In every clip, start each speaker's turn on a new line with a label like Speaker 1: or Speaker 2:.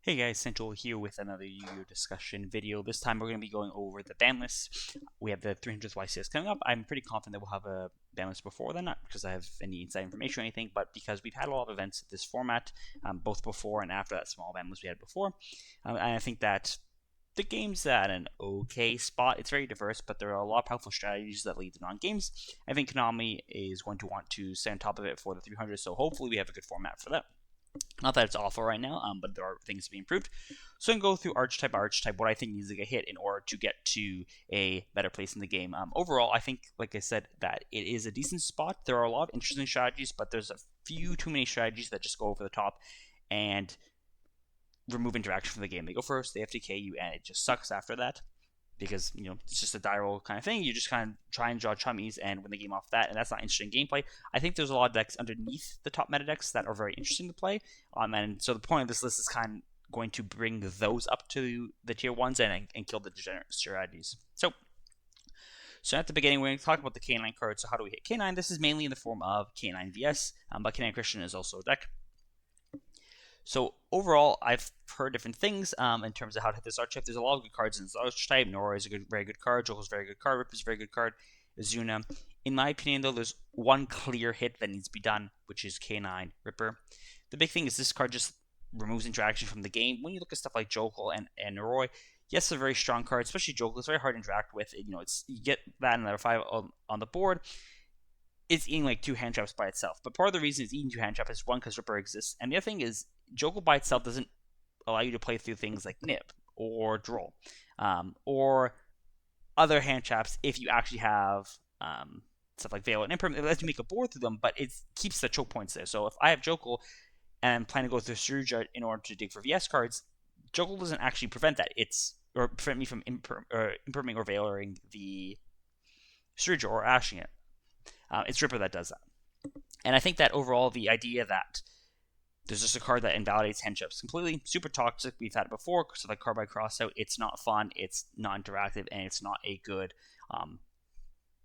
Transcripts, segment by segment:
Speaker 1: Hey guys, Santoli here with another Yu-Gi-Oh discussion video. This time we're going to be going over the ban list. We have the 300th YCS coming up. I'm pretty confident that we'll have a ban list before then, not because I have any inside information or anything, but because we've had a lot of events at this format, both before and after that small ban list we had before. And I think that the game's at an okay spot. It's very diverse, but there are a lot of powerful strategies that lead to non-games. I think Konami is going to want to stay on top of it for the 300, so hopefully we have a good format for that. Not that it's awful right now, but there are things to be improved. So I can go through archetype by archetype, what I think needs to get hit in order to get to a better place in the game. Overall, I think, like I said, that it is a decent spot. There are a lot of interesting strategies, but there's a few too many strategies that just go over the top and remove interaction from the game. They go first, they FTK you, and it just sucks after that. Because, it's just a die roll kind of thing. You just kind of try and draw chummies and win the game off that, and that's not interesting gameplay. I think there's a lot of decks underneath the top meta decks that are very interesting to play. And so the point of this list is kind of going to bring those up to the tier 1s and kill the degenerate strategies. So at the beginning, we're going to talk about the K9 card. So how do we hit K9? This is mainly in the form of K9 VS, but K9 Christian is also a deck. So overall, I've heard different things in terms of how to hit this archetype. There's a lot of good cards in this archetype. Nora is a very good card. Jokel's a very good card. Ripper's a very good card. Azuna. In my opinion, though, there's one clear hit that needs to be done, which is K9 Ripper. The big thing is this card just removes interaction from the game. When you look at stuff like Jokel and Noroi, yes, they're very strong cards, especially Jokel. It's very hard to interact with. You get that in level 5 on the board. It's eating like 2 hand traps by itself. But part of the reason it's eating 2 hand traps is one, because Ripper exists, and the other thing is Jokel by itself doesn't allow you to play through things like Nip or Droll or other hand traps if you actually have stuff like Veil and Imperm. It lets you make a board through them, but it keeps the choke points there. So if I have Jokel and I'm planning to go through Mitsurugi in order to dig for VS cards, Jokel doesn't actually prevent that. Or prevent me from imperming or veiling the Mitsurugi or ashing it. It's Ripper that does that. And I think that overall, the idea that there's just a card that invalidates hand traps completely, super toxic. We've had it before, so like card by crossout, it's not fun, it's not interactive, and it's not a good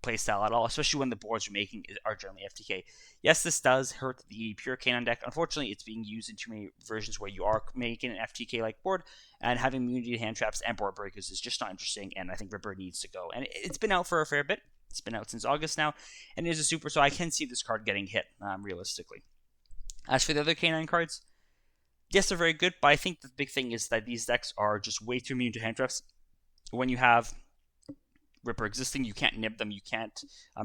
Speaker 1: playstyle at all, especially when the boards you're making are generally FTK. Yes, this does hurt the pure K9 deck. Unfortunately, it's being used in too many versions where you are making an FTK-like board, and having immunity to hand traps and board breakers is just not interesting, and I think Ripper needs to go. And it's been out for a fair bit. It's been out since August now, and it is a super, so I can see this card getting hit, realistically. As for the other K9 cards, yes, they're very good, but I think the big thing is that these decks are just way too immune to hand traps. When you have Ripper existing, you can't nib them, you can't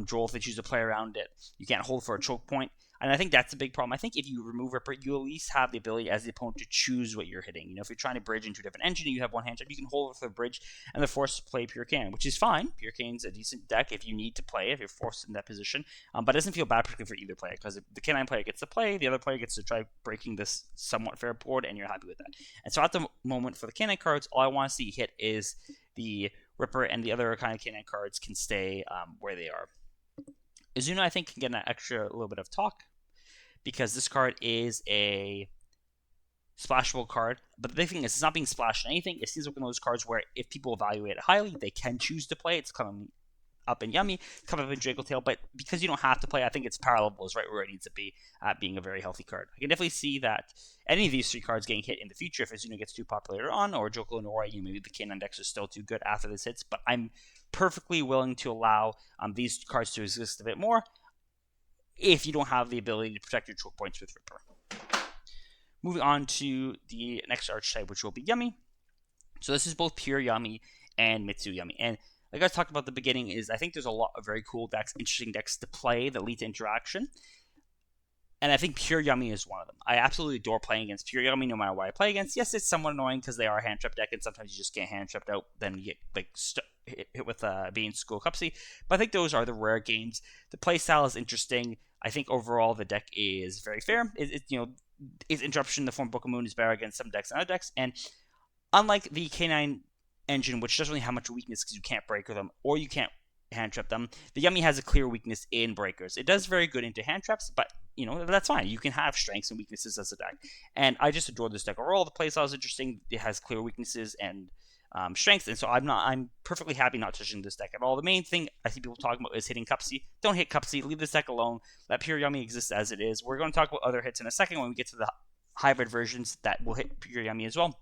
Speaker 1: Droll if they choose to play around it, you can't hold for a choke point, and I think that's a big problem. I think if you remove Ripper, you at least have the ability as the opponent to choose what you're hitting. If you're trying to bridge into a different engine and you have one hand trap, you can hold it for the bridge and they're forced to play Pure Can, which is fine. Pure Can's a decent deck if you need to play, if you're forced in that position, but it doesn't feel bad particularly for either player, because the K9 player gets to play, the other player gets to try breaking this somewhat fair board, and you're happy with that. And so at the moment for the K9 cards, all I want to see hit is the Ripper, and the other kind of K9 cards can stay where they are. Azuna, I think, can get an extra little bit of talk, because this card is a splashable card, but the big thing is it's not being splashed on anything. It seems like one of those cards where if people evaluate it highly, they can choose to play. It's coming up in Yummy, it's coming up in Draco Tale, but because you don't have to play, I think its power level is right where it needs to be at being a very healthy card. I can definitely see that any of these 3 cards getting hit in the future if Azuna gets too popular later on, or Jokel and Noroi, maybe the K9 decks are still too good after this hits, but I'm perfectly willing to allow these cards to exist a bit more if you don't have the ability to protect your choke points with Ripper. Moving on to the next archetype, which will be Yummy. So this is both pure Yummy and Mitsu Yummy. And like I talked about at the beginning, is I think there's a lot of very cool decks, interesting decks to play that lead to interaction. And I think Pure Yummy is one of them. I absolutely adore playing against Pure Yummy no matter what I play against. Yes, it's somewhat annoying because they are a hand trap deck, and sometimes you just get hand trapped out, then you get hit with being School Cupsy. But I think those are the rare games. The playstyle is interesting. I think overall the deck is very fair. Its interruption in the form of Book of Moon is better against some decks and other decks. And unlike the K9 engine, which doesn't really have much weakness because you can't breaker them or you can't hand trap them, the Yummy has a clear weakness in breakers. It does very good into hand traps, but that's fine. You can have strengths and weaknesses as a deck, and I just adore this deck overall. The playstyle is interesting. It has clear weaknesses and strengths, and so I'm perfectly happy not touching this deck at all. The main thing I see people talking about is hitting Cupsy. Don't hit Cupsy. Leave this deck alone. Let Pure Yummy exist as it is. We're going to talk about other hits in a second when we get to the hybrid versions that will hit Pure Yummy as well.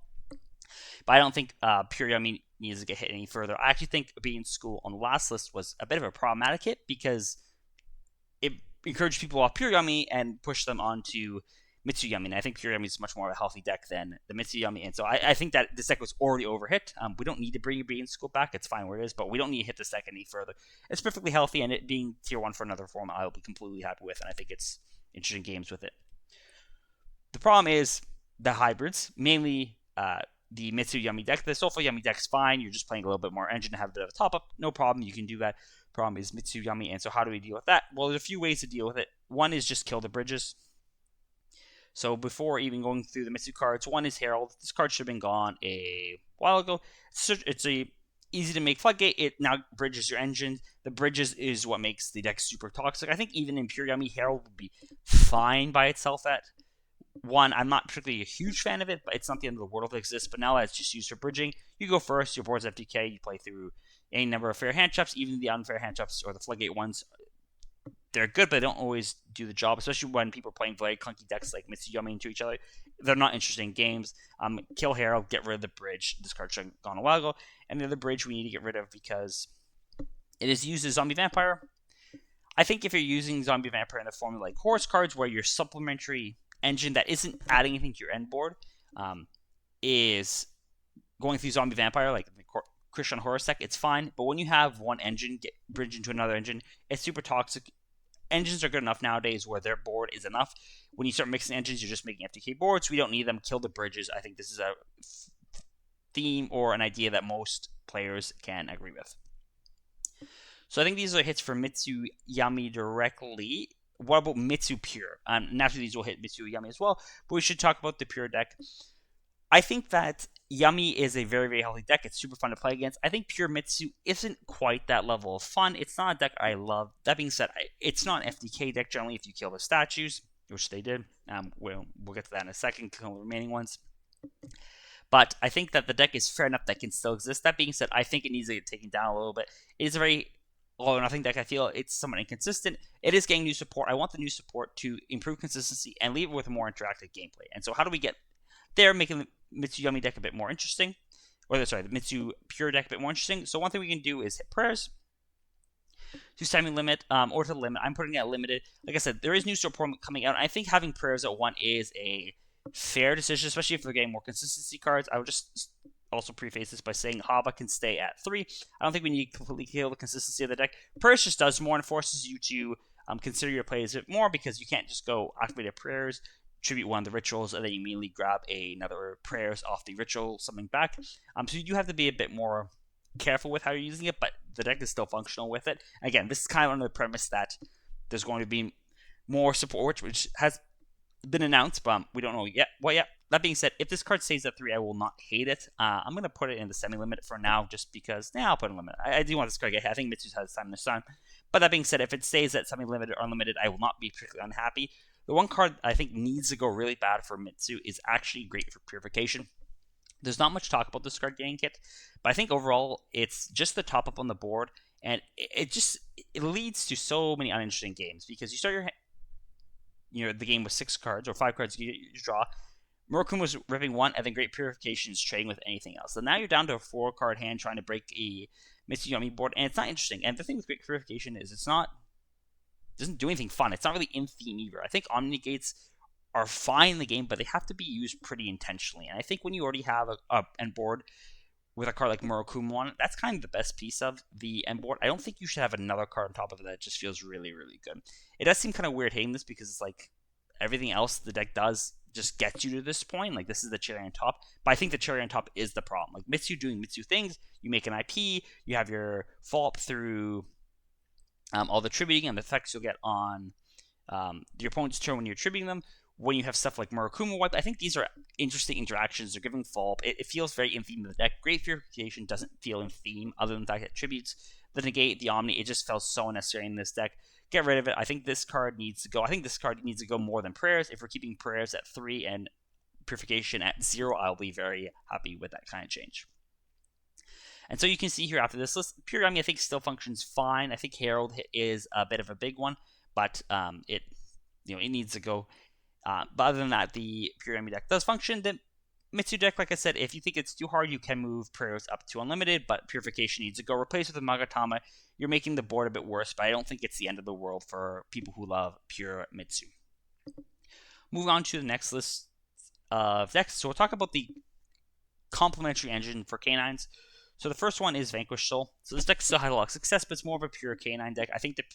Speaker 1: But I don't think Pure Yummy needs to get hit any further. I actually think being school on the last list was a bit of a problematic hit because it encouraged people off Pure Yummy and pushed them onto Mitsuyami. And I think Pure Yummy is much more of a healthy deck than the Mitsuyami. And so I think that this deck was already overhit. We don't need to bring Being School back. It's fine where it is, but we don't need to hit this deck any further. It's perfectly healthy, and it being tier 1 for another form, I'll be completely happy with, and I think it's interesting games with it. The problem is the hybrids, mainly the Mitsuyami deck. The Soulful Yummy deck's fine. You're just playing a little bit more engine to have a bit of a top up. No problem. You can do that. Problem is Mitsuyami. And so how do we deal with that? Well, there's a few ways to deal with it. One is just kill the bridges. So before even going through the Mitsu cards, one is Herald. This card should have been gone a while ago. It's a easy to make floodgate. It now bridges your engine. The bridges is what makes the deck super toxic. I think even in Pure Yummy, Herald would be fine by itself at one. I'm not particularly a huge fan of it, but it's not the end of the world if it exists. But now that it's just used for bridging, you go first. Your board's FTK. You play through any number of fair hand traps, even the unfair hand traps or the floodgate ones. They're good, but they don't always do the job, especially when people are playing very clunky decks like Mitsuyami into each other. They're not interesting games. Kill Herald, get rid of the bridge. This card should have gone a while ago. And the other bridge we need to get rid of because it is used as Zombie Vampire. I think if you're using Zombie Vampire in the form of like horse cards where your supplementary engine that isn't adding anything to your end board is going through Zombie Vampire, like the Christian Horus deck, it's fine. But when you have one engine get bridged into another engine, it's super toxic. Engines are good enough nowadays where their board is enough. When you start mixing engines, you're just making FTK boards. We don't need them. Kill the bridges. I think this is a theme or an idea that most players can agree with. So I think these are hits for Mitsuyami directly. What about Mitsu Pure? Naturally, these will hit Mitsuyami as well, but we should talk about the Pure deck. I think that Yummy is a very, very healthy deck. It's super fun to play against. I think Pure Mitsu isn't quite that level of fun. It's not a deck I love. That being said, it's not an FDK deck generally if you kill the statues, which they did. We'll get to that in a second, kill the remaining ones. But I think that the deck is fair enough that can still exist. That being said, I think it needs to get taken down a little bit. It is a very all or nothing deck. I feel it's somewhat inconsistent. It is getting new support. I want the new support to improve consistency and leave it with a more interactive gameplay. And so how do we get there, making the Mitsuyami deck a bit more interesting? The Mitsu Pure deck a bit more interesting. So one thing we can do is hit prayers to semi-limit or to limit. I'm putting it at limited. Like I said, there is new support coming out. I think having prayers at 1 is a fair decision, especially if they're getting more consistency cards. I would just also preface this by saying Haba can stay at 3. I don't think we need to completely kill the consistency of the deck. Prayers just does more and forces you to consider your plays a bit more because you can't just go activate your prayers, tribute one of the rituals, and then immediately grab another prayers off the ritual, something back. So you do have to be a bit more careful with how you're using it, but the deck is still functional with it. Again, this is kind of under the premise that there's going to be more support, which has been announced, but we don't know yet. Well, yeah. That being said, if this card stays at 3, I will not hate it. I'm going to put it in the semi-limit for now, just because, I'll put it in limit. I do want this card to get hit. I think Mitsu has time this time. But that being said, if it stays at semi-limited or unlimited, I will not be particularly unhappy. The one card I think needs to go really bad for Mitsu is actually great for Purification. There's not much talk about this card getting hit, but I think overall it's just the top up on the board, and it leads to so many uninteresting games because you start the game with 6 cards or 5 cards, you draw. Murokuma was ripping 1, and then Great Purification is trading with anything else. So now you're down to a 4-card hand trying to break a Mitsuyami board, and it's not interesting. And the thing with Great Purification is it doesn't do anything fun. It's not really in theme either. I think Omni Gates are fine in the game, but they have to be used pretty intentionally. And I think when you already have a end board with a card like Murokuma on it, that's kind of the best piece of the end board. I don't think you should have another card on top of it that just feels really, really good. It does seem kind of weird hating this because it's like everything else the deck does just gets you to this point. Like, this is the cherry on top. But I think the cherry on top is the problem. Like, Mitsu doing Mitsu things, you make an IP, you have your follow-up through all the tributing and the effects you'll get on your opponent's turn when you're tributing them. When you have stuff like Murokuma wipe, I think these are interesting interactions. They're giving follow-up. It feels very in theme of the deck. Great Purification doesn't feel in theme, other than the fact that it tributes the negate, the Omni. It just felt so unnecessary in this deck. Get rid of it. I think this card needs to go. I think this card needs to go more than prayers. If we're keeping prayers at 3 and Purification at 0, I'll be very happy with that kind of change. And so you can see here after this list, Pure Yummy I think still functions fine. I think Herald is a bit of a big one, but it needs to go. But other than that, the Pure Yummy deck does function. The Mitsu deck, like I said, if you think it's too hard, you can move prayers up to unlimited, but purification needs to go. Replace with a Magatama. You're making the board a bit worse, but I don't think it's the end of the world for people who love pure Mitsu. Moving on to the next list of decks. So we'll talk about the complementary engine for K9s. So the first one is Vanquish Soul. So this deck still had a lot of success, but it's more of a pure K9 deck. I think that,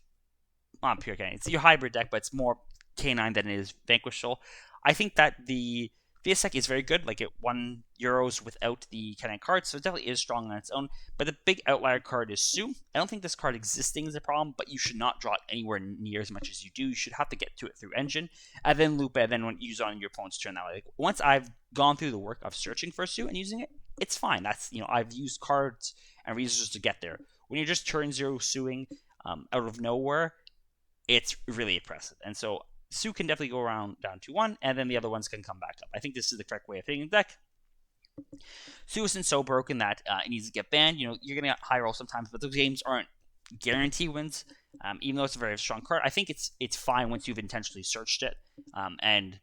Speaker 1: not pure K9, it's your hybrid deck, but it's more K9 than it is Vanquish Soul. I think that the VS deck is very good, like at €1 without the K9 card, so it definitely is strong on its own. But the big outlier card is Sue. I don't think this card existing is a problem, but you should not draw it anywhere near as much as you do. You should have to get to it through Engine, and then loop it, and then use it on your opponent's turn that way. Like, once I've gone through the work of searching for Sue and using it, it's fine. That's, I've used cards and resources to get there. When you're just turn 0 suing out of nowhere, it's really impressive. And so Sue can definitely go around down to 1, and then the other ones can come back up. I think this is the correct way of hitting the deck. Sue isn't so broken that it needs to get banned. You're going to get high roll sometimes, but those games aren't guaranteed wins. Even though it's a very strong card, I think it's fine once you've intentionally searched it and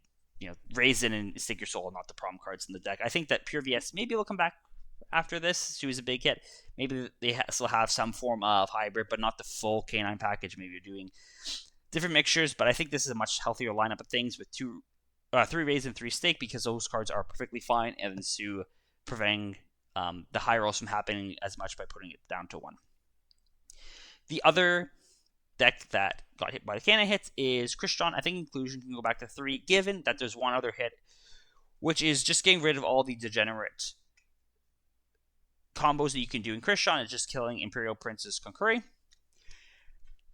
Speaker 1: raise it and stake your soul, not the problem cards in the deck. I think that pure VS maybe will come back after this. Sue is a big hit. Maybe they still have some form of hybrid, but not the full K9 package. Maybe you're doing different mixtures, but I think this is a much healthier lineup of things with 3 raise and 3 stake, because those cards are perfectly fine, and then Sue preventing the high rolls from happening as much by putting it down to 1. The other deck that got hit by the K9 hits is Christian. I think inclusion can go back to 3, given that there's one other hit, which is just getting rid of all the degenerate combos that you can do in Christian and just killing Imperial Princess Concurry.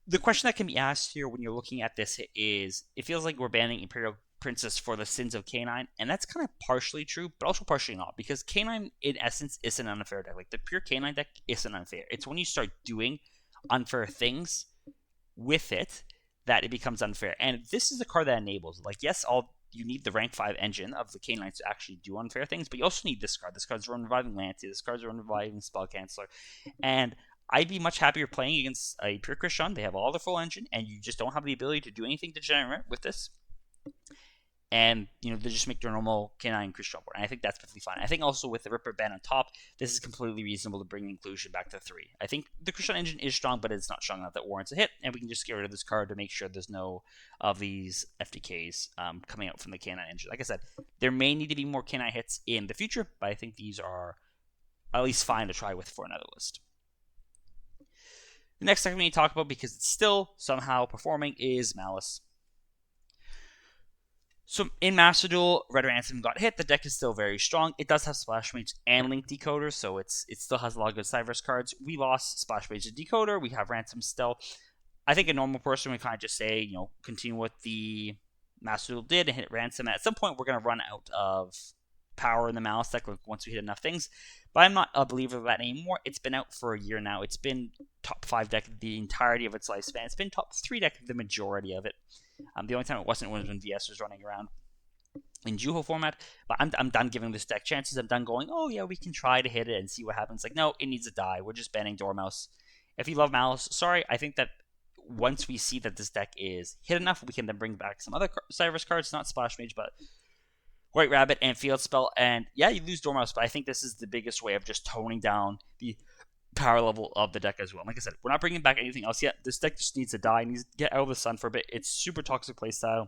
Speaker 1: The question that can be asked here when you're looking at this hit is, it feels like we're banning Imperial Princess for the sins of K9, and that's kind of partially true, but also partially not, because K9 in essence is an unfair deck. Like, the pure K9 deck isn't unfair. It's when you start doing unfair things with it that it becomes unfair, and this is a card that enables. Like, yes, you need the rank 5 engine of the K9s to actually do unfair things, but you also need this card. This card's run reviving Lancey. This card's run reviving Spell Canceller, and I'd be much happier playing against a pure Christian. They have all the full engine, and you just don't have the ability to do anything degenerate with this. And, they just make their normal K9 Christian board. And I think that's perfectly fine. I think also with the Ripper ban on top, this is completely reasonable to bring inclusion back to 3. I think the Christian engine is strong, but it's not strong enough that warrants a hit. And we can just get rid of this card to make sure there's no of these FTKs coming out from the K9 engine. Like I said, there may need to be more K9 hits in the future, but I think these are at least fine to try with for another list. The next deck we need to talk about, because it's still somehow performing, is Malice. So in Master Duel, Red Ransom got hit. The deck is still very strong. It does have Splash Mage and Link Decoder, so it still has a lot of good Cyverse cards. We lost Splash Mage and Decoder. We have Ransom still. I think a normal person would kind of just say, continue what the Master Duel did and hit Ransom. At some point, we're going to run out of power in the Malice deck once we hit enough things. But I'm not a believer of that anymore. It's been out for a year now. It's been top 5 deck the entirety of its lifespan. It's been top 3 deck the majority of it. The only time it wasn't was when VS was running around in Juho format. But I'm done giving this deck chances. I'm done going, oh yeah, we can try to hit it and see what happens. Like, no, it needs to die. We're just banning Dormouse. If you love Malice, sorry. I think that once we see that this deck is hit enough, we can then bring back some other Cyverse cards, not Splash Mage, but White Rabbit and Field Spell. And yeah, you lose Dormouse, but I think this is the biggest way of just toning down the power level of the deck as well. Like I said, we're not bringing back anything else yet. This deck just needs to die. It needs to get out of the sun for a bit. It's super toxic playstyle.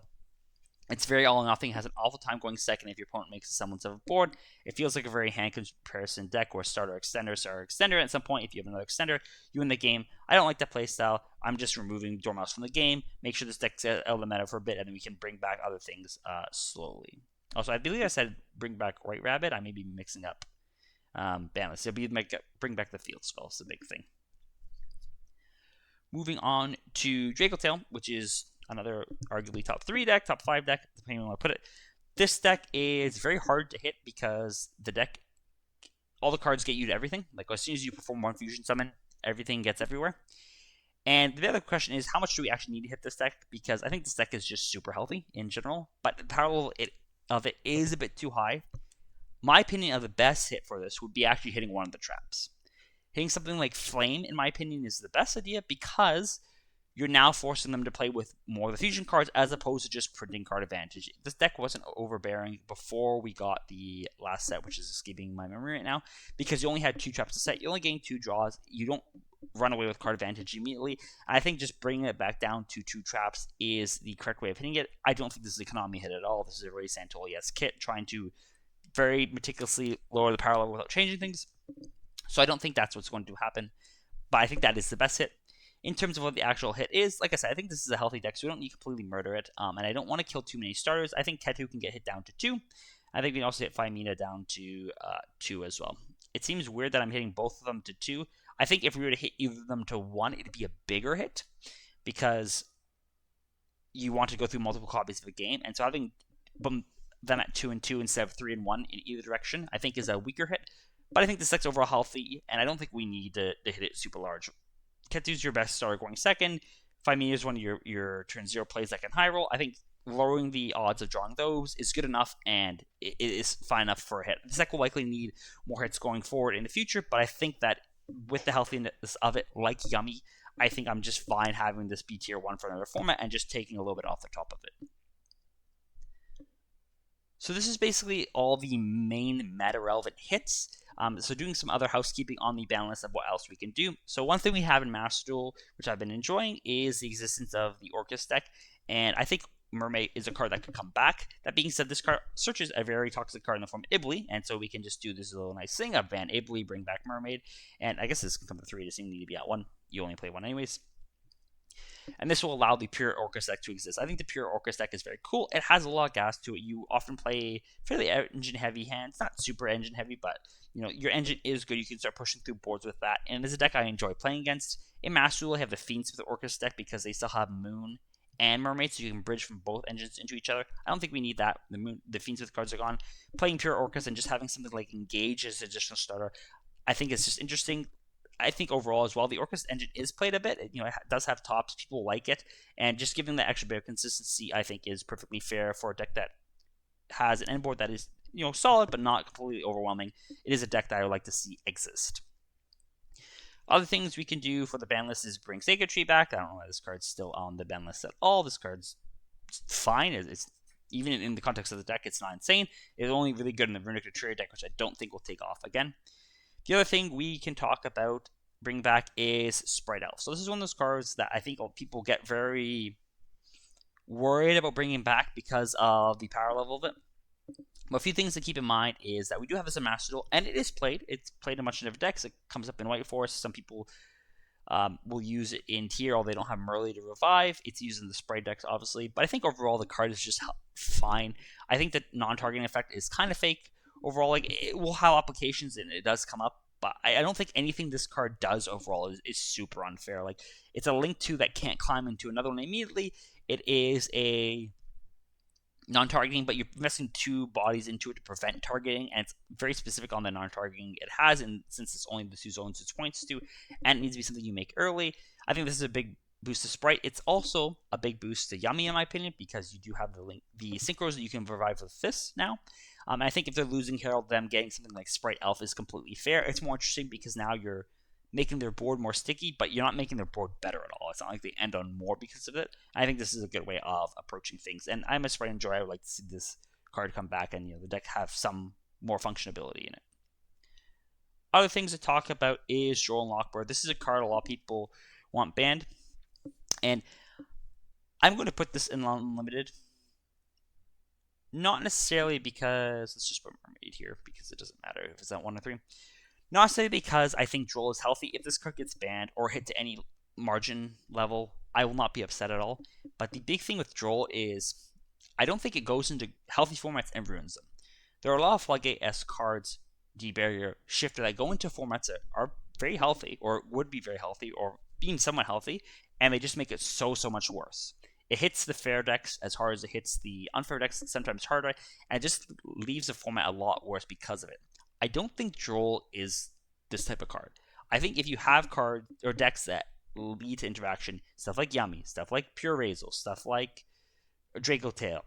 Speaker 1: It's very all or nothing. It has an awful time going second if your opponent makes a semblance of a board. It feels like a very hand comparison deck where starter extender. At some point, if you have another extender, you win the game. I don't like that playstyle. I'm just removing Dormouse from the game. Make sure this deck's out of the meta for a bit, and then we can bring back other things slowly. Also, I believe I said bring back White Rabbit. I may be mixing up Banlist. It'll be bring back the Field Spell. It's a big thing. Moving on to Draco Tale, which is another arguably top 3 deck, top 5 deck, depending on how I put it. This deck is very hard to hit because the deck, all the cards get you to everything. Like, as soon as you perform one fusion summon, everything gets everywhere. And the other question is, how much do we actually need to hit this deck? Because I think this deck is just super healthy in general, but the power level of it is a bit too high. My opinion of the best hit for this would be actually hitting one of the traps. Hitting something like Flame, in my opinion, is the best idea because you're now forcing them to play with more of the fusion cards as opposed to just printing card advantage. This deck wasn't overbearing before we got the last set, which is escaping my memory right now, because you only had 2 traps to set. You only gain 2 draws. You don't run away with card advantage immediately. And I think just bringing it back down to 2 traps is the correct way of hitting it. I don't think this is an economy hit at all. This is a very Santoli-esque kit trying to very meticulously lower the power level without changing things. So I don't think that's what's going to happen, but I think that is the best hit. In terms of what the actual hit is, like I said, I think this is a healthy deck, so we don't need to completely murder it. And I don't want to kill too many starters. I think Ketu can get hit down to 2. I think we can also hit Faimina down to 2 as well. It seems weird that I'm hitting both of them to 2. I think if we were to hit either of them to 1, it'd be a bigger hit, because you want to go through multiple copies of the game. And so having them at 2 and 2 instead of 3 and 1 in either direction, I think is a weaker hit. But I think this deck's overall healthy, and I don't think we need to hit it super large. Ketu's your best starter going second. Faimina is one of your turn 0 plays that can high roll. I think lowering the odds of drawing those is good enough, and it is fine enough for a hit. This deck will likely need more hits going forward in the future, but I think that with the healthiness of it, like Yummy, I think I'm just fine having this be tier 1 for another format and just taking a little bit off the top of it. So this is basically all the main meta-relevant hits. So doing some other housekeeping on the ban list of what else we can do. So one thing we have in Master Duel, which I've been enjoying, is the existence of the Orcus deck. And I think Mermaid is a card that could come back. That being said, this card searches a very toxic card in the form of Ibly, and so we can just do this little nice thing of ban Ibly, bring back Mermaid. And I guess this can come to 3, it doesn't need to be at 1. You only play 1 anyways. And this will allow the pure Orcus deck to exist. I think the pure Orcus deck is very cool. It has a lot of gas to it. You often play fairly engine-heavy hands. Not super engine-heavy, but your engine is good. You can start pushing through boards with that. And it's a deck I enjoy playing against. In Master Duel, I have the Fiends with the Orcus deck because they still have Moon and Mermaid, so you can bridge from both engines into each other. I don't think we need that. The Fiends with cards are gone. Playing pure Orcus and just having something like Engage as an additional starter, I think it's just interesting. I think overall as well, the Orcus engine is played a bit. It does have tops. People like it. And just giving the extra bit of consistency, I think, is perfectly fair for a deck that has an end board that is, solid but not completely overwhelming. It is a deck that I would like to see exist. Other things we can do for the ban list is bring Sacred Tree back. I don't know why this card's still on the ban list at all. This card's fine. It's even in the context of the deck, it's not insane. It's only really good in the Runic Trio deck, which I don't think will take off again. The other thing we can talk about, bring back, is Sprite Elf. So this is one of those cards that I think people get very worried about bringing back because of the power level of it. But a few things to keep in mind is that we do have this in Master Duel, and it is played. It's played in much different decks. It comes up in White Forest. Some people will use it in tier, although they don't have Merly to revive. It's used in the Sprite decks, obviously. But I think overall the card is just fine. I think the non-targeting effect is kind of fake. Overall, it will have applications and it does come up, but I don't think anything this card does overall is super unfair. It's a link to that can't climb into another one immediately. It is a non-targeting, but you're investing 2 bodies into it to prevent targeting, and it's very specific on the non-targeting it has, and since it's only the 2 zones it points to, and it needs to be something you make early, I think this is a big boost to Sprite. It's also a big boost to Yummy, in my opinion, because you do have the synchros that you can revive with this now. And I think if they're losing Herald, them getting something like Sprite Elf is completely fair. It's more interesting because now you're making their board more sticky, but you're not making their board better at all. It's not like they end on more because of it. I think this is a good way of approaching things. And I'm a Sprite enjoyer. I would like to see this card come back and the deck have some more functionality in it. Other things to talk about is Droll and Lockbird. This is a card a lot of people want banned. And I'm going to put this in unlimited. Not necessarily because, let's just put Mermaid here because it doesn't matter if it's at 1 or 3. Not necessarily because I think Droll is healthy. If this card gets banned or hit to any margin level, I will not be upset at all. But the big thing with Droll is I don't think it goes into healthy formats and ruins them. There are a lot of Floodgate-esque cards, D-Barrier, Shifter, that go into formats that are very healthy or would be very healthy or being somewhat healthy, and they just make it so much worse. It hits the fair decks as hard as it hits the unfair decks, sometimes harder, and it just leaves the format a lot worse because of it. I don't think Droll is this type of card. I think if you have cards or decks that lead to interaction, stuff like Yummy, stuff like Pure Razel, stuff like Draco Tale,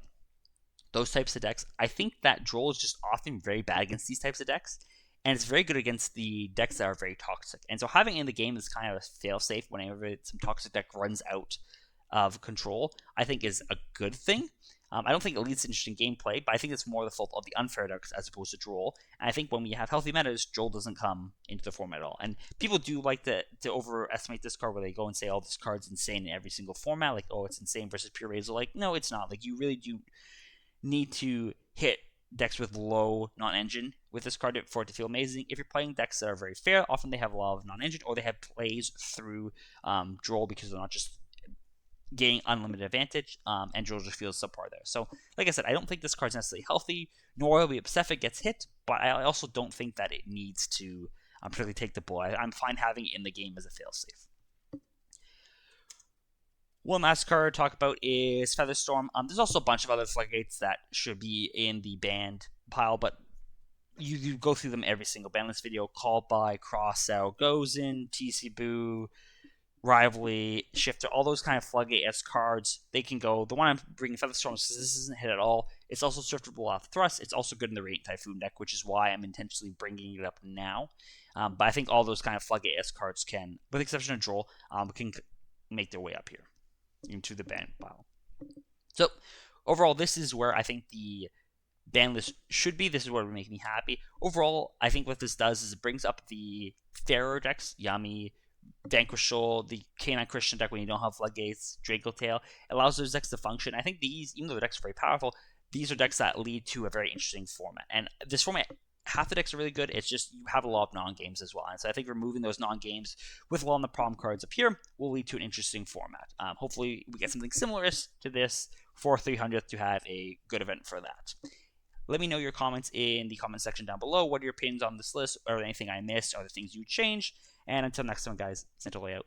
Speaker 1: those types of decks, I think that Droll is just often very bad against these types of decks. and it's very good against the decks that are very toxic. And so having it in the game is kind of a fail-safe whenever some toxic deck runs out of control, I think is a good thing. I don't think it leads to interesting gameplay, but I think it's more the fault of the unfair decks as opposed to Droll. And I think when we have healthy metas, Droll doesn't come into the format at all. And people do like to overestimate this card, where they go and say, oh, this card's insane in every single format. Like, oh, it's insane versus Pure Razor. Like, no, it's not. Like, you really do need to hit decks with low non-engine with this card for it to feel amazing. If you're playing decks that are very fair, often they have a lot of non-engine, or they have plays through Droll because they're not just gaining unlimited advantage, and Droll just feels subpar there. So, like I said, I don't think this card's necessarily healthy, nor will I be upset if it gets hit, but I also don't think that it needs to particularly take the bull. I'm fine having it in the game as a failsafe. One last card to talk about is Featherstorm. There's also a bunch of other Floodgates that should be in the banned pile, but you go through them every single banlist video. Called by, Crossout, Gozen, TC Boo, Rivalry, Shifter, all those kind of Floodgate-esque cards, they can go. The one I'm bringing Featherstorm, because this isn't hit at all. It's also shiftable off Thrust. It's also good in the Radiant Typhoon deck, which is why I'm intentionally bringing it up now. But I think all those kind of Floodgate-esque cards can, with the exception of Droll, can make their way up here into the ban pile. So, overall, this is where I think the ban list should be. This is what would make me happy. Overall, I think what this does is it brings up the fairer decks, Yummy, Vanquish Soul, the K9 Christian deck when you don't have Floodgates, Draco Tale. It allows those decks to function. I think these, even though the decks are very powerful, these are decks that lead to a very interesting format. And this format, half the decks are really good. It's just you have a lot of non-games as well. And so I think removing those non-games with a lot of the problem cards up here will lead to an interesting format. Hopefully we get something similar to this for 300th to have a good event for that. Let me know your comments in the comment section down below. What are your opinions on this list? Or anything I missed? Are there things you would change? And until next time, guys, Santoli out.